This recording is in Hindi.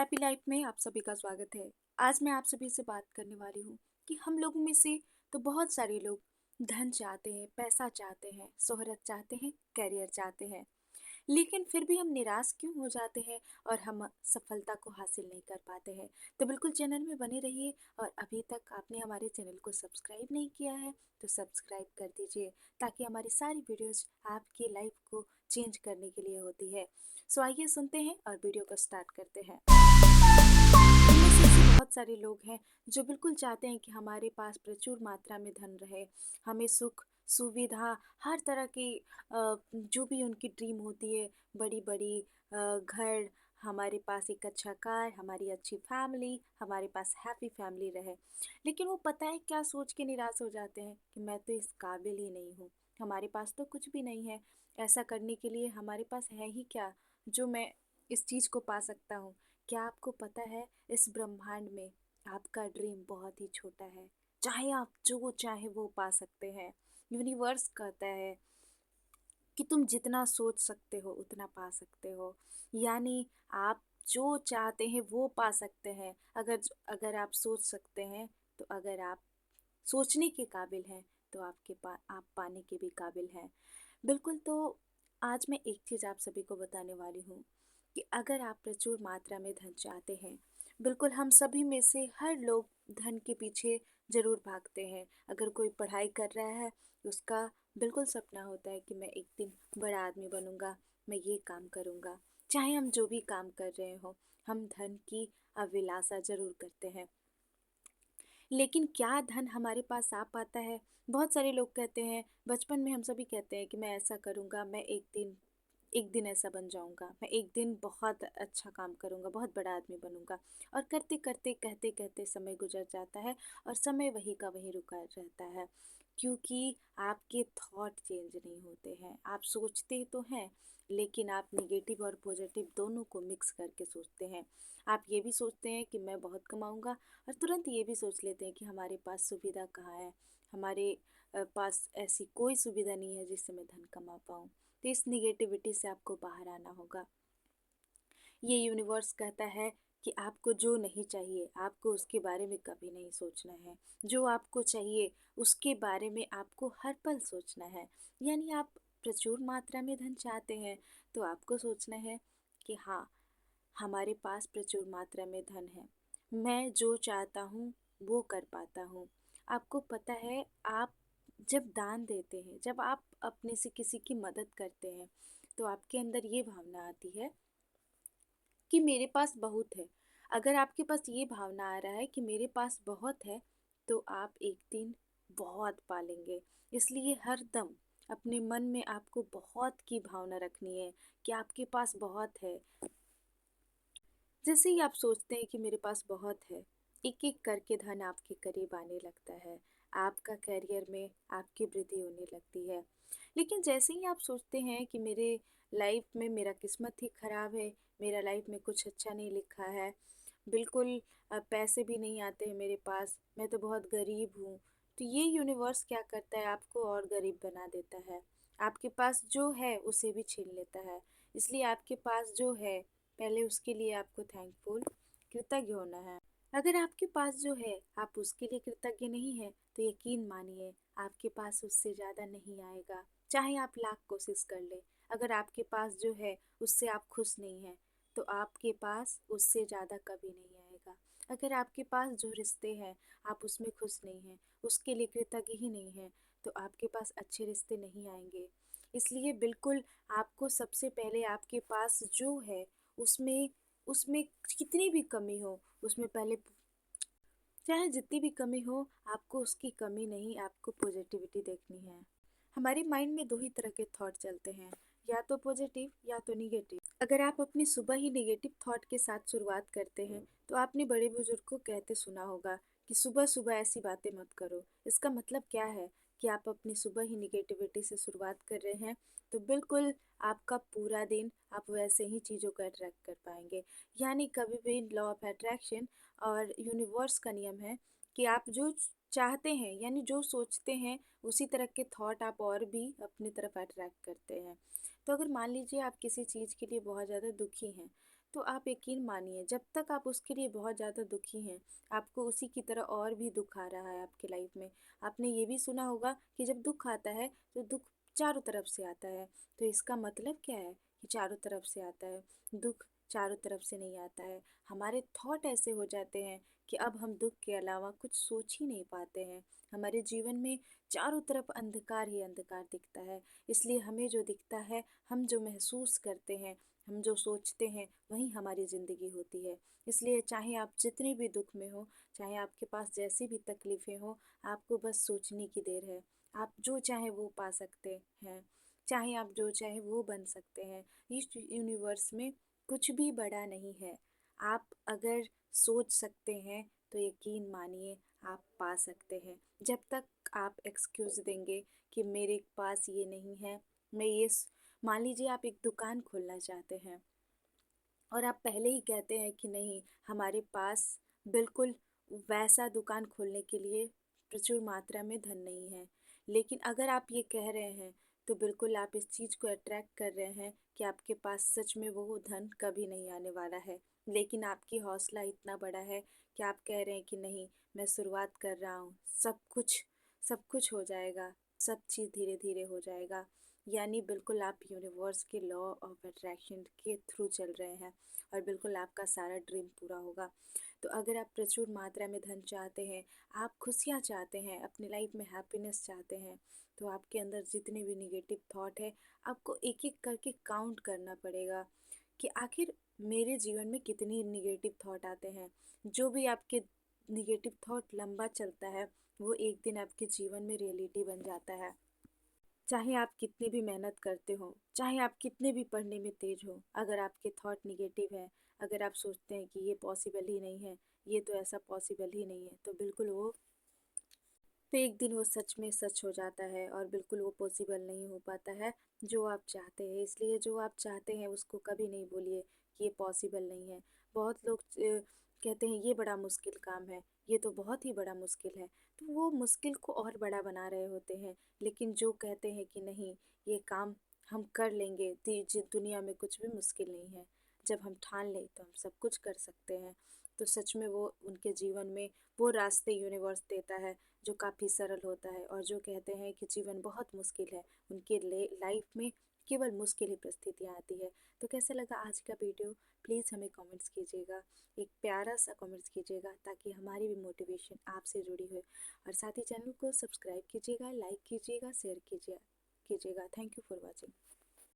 हैप्पी लाइफ में आप सभी का स्वागत है। आज मैं आप सभी से बात करने वाली हूँ कि हम लोगों में से तो बहुत सारे लोग धन चाहते हैं, पैसा चाहते हैं, शोहरत चाहते हैं, करियर चाहते हैं, लेकिन फिर भी हम निराश क्यों हो जाते हैं और हम सफलता को हासिल नहीं कर पाते हैं। तो बिल्कुल चैनल में बने रहिए और अभी तक आपने हमारे चैनल को सब्सक्राइब नहीं किया है तो सब्सक्राइब कर दीजिए ताकि हमारी सारी वीडियोस आपकी लाइफ को चेंज करने के लिए होती है। सो आइए सुनते हैं और वीडियो को स्टार्ट करते हैं। इनमें से ऐसे बहुत सारे लोग हैं जो बिल्कुल चाहते हैं कि हमारे पास प्रचुर मात्रा में धन रहे, हमें सुख सुविधा हर तरह की जो भी उनकी ड्रीम होती है, बड़ी बड़ी घर, हमारे पास एक अच्छा कार, हमारी अच्छी फैमिली, हमारे पास हैप्पी फैमिली रहे। लेकिन वो पता है क्या सोच के निराश हो जाते हैं कि मैं तो इस काबिल ही नहीं हूँ, हमारे पास तो कुछ भी नहीं है, ऐसा करने के लिए हमारे पास है ही क्या जो मैं इस चीज़ को पा सकता हूँ। क्या आपको पता है इस ब्रह्मांड में आपका ड्रीम बहुत ही छोटा है, चाहे आप जो चाहे वो पा सकते हैं। यूनिवर्स कहता है कि तुम जितना सोच सकते हो उतना पा सकते हो, यानी आप जो चाहते हैं वो पा सकते हैं। अगर अगर आप सोच सकते हैं, तो अगर आप सोचने के काबिल हैं तो आप पाने के भी काबिल हैं। बिल्कुल। तो आज मैं एक चीज़ आप सभी को बताने वाली हूँ कि अगर आप प्रचुर मात्रा में धन चाहते हैं, बिल्कुल हम सभी में से हर लोग धन के पीछे ज़रूर भागते हैं। अगर कोई पढ़ाई कर रहा है, उसका बिल्कुल सपना होता है कि मैं एक दिन बड़ा आदमी बनूंगा, मैं ये काम करूंगा। चाहे हम जो भी काम कर रहे हो, हम धन की अभिलाषा ज़रूर करते हैं। लेकिन क्या धन हमारे पास आ पाता है? बहुत सारे लोग कहते हैं, बचपन में हम सभी कहते हैं कि मैं ऐसा करूँगा, मैं एक दिन ऐसा बन जाऊँगा, मैं एक दिन बहुत अच्छा काम करूँगा, बहुत बड़ा आदमी बनूँगा। और करते-करते, कहते-कहते समय गुज़र जाता है और समय वहीं का वहीं रुका रहता है, क्योंकि आपके थॉट चेंज नहीं होते हैं। आप सोचते तो हैं, लेकिन आप नेगेटिव और पॉजिटिव दोनों को मिक्स करके सोचते हैं। आप ये भी सोचते हैं कि मैं बहुत कमाऊँगा और तुरंत ये भी सोच लेते हैं कि हमारे पास सुविधा कहाँ है, हमारे पास ऐसी कोई सुविधा नहीं है जिससे मैं धन कमा पाऊँ। तो इस निगेटिविटी से आपको बाहर आना होगा। ये यूनिवर्स कहता है कि आपको जो नहीं चाहिए, आपको उसके बारे में कभी नहीं सोचना है। जो आपको चाहिए, उसके बारे में आपको हर पल सोचना है। यानी आप प्रचुर मात्रा में धन चाहते हैं, तो आपको सोचना है कि हाँ, हमारे पास प्रचुर मात्रा में धन है। मैं जो चाहता हूँ, वो कर पाता हूँ। आपको पता है, आप जब दान देते हैं, जब आप अपने से किसी की मदद करते हैं, तो आपके अंदर ये भावना आती है कि मेरे पास बहुत है। अगर आपके पास ये भावना आ रहा है कि मेरे पास बहुत है, तो आप एक दिन बहुत पालेंगे। इसलिए हर दम अपने मन में आपको बहुत की भावना रखनी है कि आपके पास बहुत है। जैसे ही आप सोचते हैं कि मेरे पास बहुत है, एक एक करके धन आपके करीब आने लगता है, आपका करियर में आपकी वृद्धि होने लगती है। लेकिन जैसे ही आप सोचते हैं कि मेरे लाइफ में मेरा किस्मत ही खराब है, मेरा लाइफ में कुछ अच्छा नहीं लिखा है, बिल्कुल पैसे भी नहीं आते हैं मेरे पास, मैं तो बहुत गरीब हूँ, तो ये यूनिवर्स क्या करता है, आपको और गरीब बना देता है। आपके पास जो है उसे भी छीन लेता है। इसलिए आपके पास जो है, पहले उसके लिए आपको थैंकफुल, कृतज्ञ होना है। अगर आपके पास जो है आप उसके लिए कृतज्ञ नहीं है, तो यकीन मानिए आपके पास उससे ज़्यादा नहीं आएगा। चाहे आप लाख कोशिश कर ले, अगर आपके पास जो है उससे आप खुश नहीं हैं, तो आपके पास उससे ज़्यादा कभी नहीं आएगा। अगर आपके पास जो रिश्ते हैं आप उसमें खुश नहीं हैं, उसके लिए कृतज्ञ ही नहीं हैं, तो आपके पास अच्छे रिश्ते नहीं आएंगे। इसलिए बिल्कुल आपको सबसे पहले आपके पास जो है उसमें उसमें कितनी भी कमी हो, उसमें पहले चाहे जितनी भी कमी हो, आपको उसकी कमी नहीं, आपको पॉजिटिविटी देखनी है। हमारे माइंड में दो ही तरह के थॉट चलते हैं, या तो पॉजिटिव या तो निगेटिव। अगर आप अपनी सुबह ही निगेटिव थॉट के साथ शुरुआत करते हैं, तो आपने बड़े बुजुर्ग को कहते सुना होगा कि सुबह सुबह ऐसी बातें मत करो। इसका मतलब क्या है कि आप अपनी सुबह ही निगेटिविटी से शुरुआत कर रहे हैं, तो बिल्कुल आपका पूरा दिन आप वैसे ही चीज़ों को अट्रैक्ट कर पाएंगे। यानी कभी भी लॉ ऑफ अट्रैक्शन और यूनिवर्स का नियम है कि आप जो चाहते हैं, यानी जो सोचते हैं, उसी तरह के थॉट आप और भी अपनी तरफ अट्रैक्ट करते हैं। तो अगर मान लीजिए आप किसी चीज़ के लिए बहुत ज़्यादा दुखी हैं, तो आप यकीन मानिए जब तक आप उसके लिए बहुत ज़्यादा दुखी हैं, आपको उसी की तरह और भी दुख आ रहा है आपकी लाइफ में। आपने ये भी सुना होगा कि जब दुख आता है तो दुख चारों तरफ से आता है। तो इसका मतलब क्या है कि चारों तरफ से आता है? दुख चारों तरफ से नहीं आता है। हमारे थॉट ऐसे हो जाते हैं कि अब हम दुख के अलावा कुछ सोच ही नहीं पाते हैं। हमारे जीवन में चारों तरफ अंधकार ही अंधकार दिखता है। इसलिए हमें जो दिखता है, हम जो महसूस करते हैं, हम जो सोचते हैं, वही हमारी ज़िंदगी होती है। इसलिए चाहे आप जितने भी दुख में हो, चाहे आपके पास जैसी भी तकलीफ़ें हो, आपको बस सोचने की देर है। आप जो चाहें वो पा सकते हैं। चाहे आप जो चाहें वो बन सकते हैं। इस यूनिवर्स में कुछ भी बड़ा नहीं है। आप अगर सोच सकते हैं तो यकीन मानिए आप पा सकते हैं। जब तक आप एक्सक्यूज़ देंगे कि मेरे पास ये नहीं है, मैं ये मान लीजिए आप एक दुकान खोलना चाहते हैं और आप पहले ही कहते हैं कि नहीं, हमारे पास बिल्कुल वैसा दुकान खोलने के लिए प्रचुर मात्रा में धन नहीं है। लेकिन अगर आप ये कह रहे हैं तो बिल्कुल आप इस चीज़ को अट्रैक्ट कर रहे हैं कि आपके पास सच में वो धन कभी नहीं आने वाला है। लेकिन आपकी हौसला इतना बड़ा है कि आप कह रहे हैं कि नहीं, मैं शुरुआत कर रहा हूँ, सब कुछ हो जाएगा, सब चीज़ धीरे धीरे हो जाएगा। यानी बिल्कुल आप यूनिवर्स के लॉ ऑफ अट्रैक्शन के थ्रू चल रहे हैं और बिल्कुल आपका सारा ड्रीम पूरा होगा। तो अगर आप प्रचुर मात्रा में धन चाहते हैं, आप खुशियाँ चाहते हैं, अपनी लाइफ में हैप्पीनेस चाहते हैं, तो आपके अंदर जितने भी निगेटिव थॉट है, आपको एक एक करके काउंट करना पड़ेगा कि आखिर मेरे जीवन में कितनी निगेटिव थॉट आते हैं। जो भी आपके निगेटिव थॉट लंबा चलता है, वो एक दिन आपके जीवन में रियलिटी बन जाता है। चाहे आप कितनी भी मेहनत करते हो, चाहे आप कितने भी पढ़ने में तेज हो, अगर आपके थॉट निगेटिव है, अगर आप सोचते हैं कि ये पॉसिबल ही नहीं है, ये तो ऐसा पॉसिबल ही नहीं है, तो बिल्कुल वो तो एक दिन वो सच में सच हो जाता है और बिल्कुल वो पॉसिबल नहीं हो पाता है जो आप चाहते हैं। इसलिए जो आप चाहते हैं उसको कभी नहीं बोलिए कि ये पॉसिबल नहीं है। बहुत लोग कहते हैं ये बड़ा मुश्किल काम है, ये तो बहुत ही बड़ा मुश्किल है, तो वो मुश्किल को और बड़ा बना रहे होते हैं। लेकिन जो कहते हैं कि नहीं, ये काम हम कर लेंगे, दुनिया में कुछ भी मुश्किल नहीं है, जब हम ठान लें तो हम सब कुछ कर सकते हैं। तो सच में वो उनके जीवन में वो रास्ते यूनिवर्स देता है जो काफ़ी सरल होता है। और जो कहते हैं कि जीवन बहुत मुश्किल है, उनके लाइफ में केवल मुश्किल ही परिस्थितियाँ आती है। तो कैसा लगा आज का वीडियो, प्लीज़ हमें कमेंट्स कीजिएगा, एक प्यारा सा कमेंट्स कीजिएगा ताकि हमारी भी मोटिवेशन आपसे जुड़ी हो। और साथ ही चैनल को सब्सक्राइब कीजिएगा, लाइक कीजिएगा, शेयर कीजिएगा। Thank you for watching.